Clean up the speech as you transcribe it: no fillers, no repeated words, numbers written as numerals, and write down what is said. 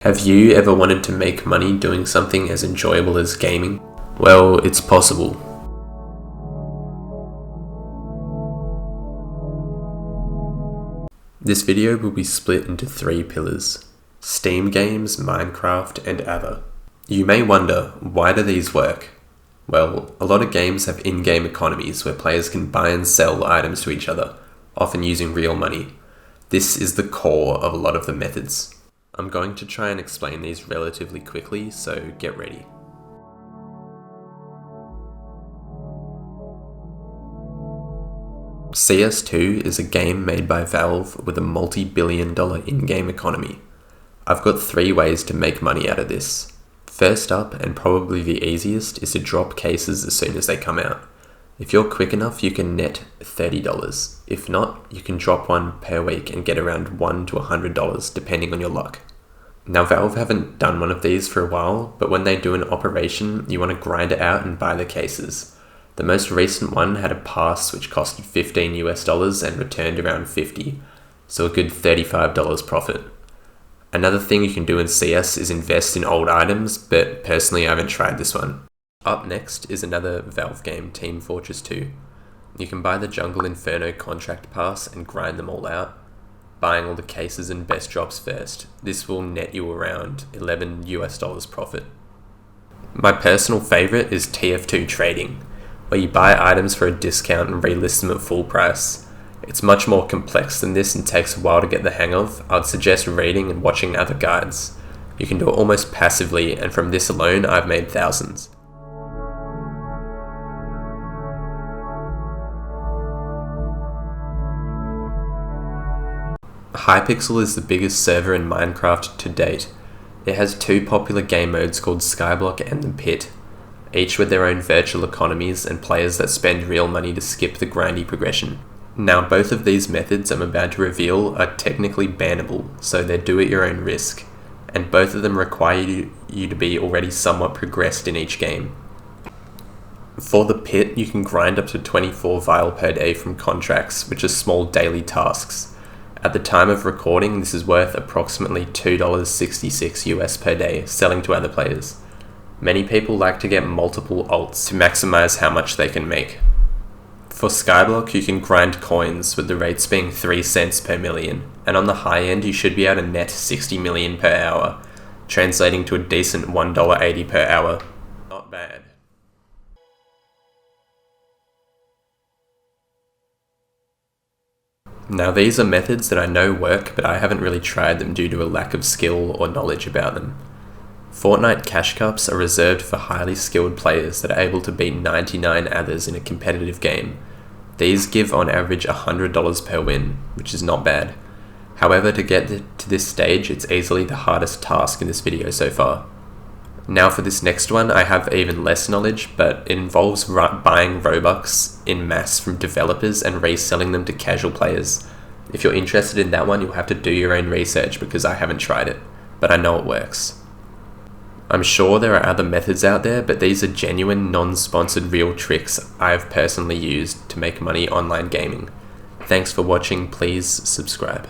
Have you ever wanted to make money doing something as enjoyable as gaming? Well, it's possible. This video will be split into 3 pillars: Steam games, Minecraft, and other. You may wonder, why do these work? Well, a lot of games have in-game economies where players can buy and sell items to each other, often using real money. This is the core of a lot of the methods. I'm going to try and explain these relatively quickly, so get ready. CS2 is a game made by Valve with a multi-billion-dollar in-game economy. I've got 3 ways to make money out of this. First up, and probably the easiest, is to drop cases as soon as they come out. If you're quick enough, you can net $30. If not, you can drop one per week and get around $1 to $100 depending on your luck. Now, Valve haven't done one of these for a while, but when they do an operation, you want to grind it out and buy the cases. The most recent one had a pass which costed $15 and returned around $50, so a good $35 profit. Another thing you can do in CS is invest in old items, but personally I haven't tried this one. Up next is another Valve game, Team Fortress 2. You can buy the Jungle Inferno contract pass and grind them all out, buying all the cases and best drops first. This will net you around $11 profit. My personal favourite is TF2 trading, where you buy items for a discount and relist them at full price. It's much more complex than this and takes a while to get the hang of. I'd suggest reading and watching other guides. You can do it almost passively, and from this alone I've made thousands. Hypixel is the biggest server in Minecraft to date. It has 2 popular game modes called Skyblock and the Pit, each with their own virtual economies and players that spend real money to skip the grindy progression. Now, both of these methods I'm about to reveal are technically bannable, so they're do at your own risk, and both of them require you to be already somewhat progressed in each game. For the Pit, you can grind up to 24 vial per day from contracts, which are small daily tasks. At the time of recording, this is worth approximately $2.66 US per day, selling to other players. Many people like to get multiple alts to maximize how much they can make. For Skyblock, you can grind coins, with the rates being 3 cents per million, and on the high end you should be able to net 60 million per hour, translating to a decent $1.80 per hour. Not bad. Now, these are methods that I know work, but I haven't really tried them due to a lack of skill or knowledge about them. Fortnite cash cups are reserved for highly skilled players that are able to beat 99 others in a competitive game. These give on average $100 per win, which is not bad. However, to get to this stage, it's easily the hardest task in this video so far. Now for this next one, I have even less knowledge, but it involves buying Robux in mass from developers and reselling them to casual players. If you're interested in that one, you'll have to do your own research because I haven't tried it, but I know it works. I'm sure there are other methods out there, but these are genuine, non-sponsored real tricks I have personally used to make money online gaming. Thanks for watching, please subscribe.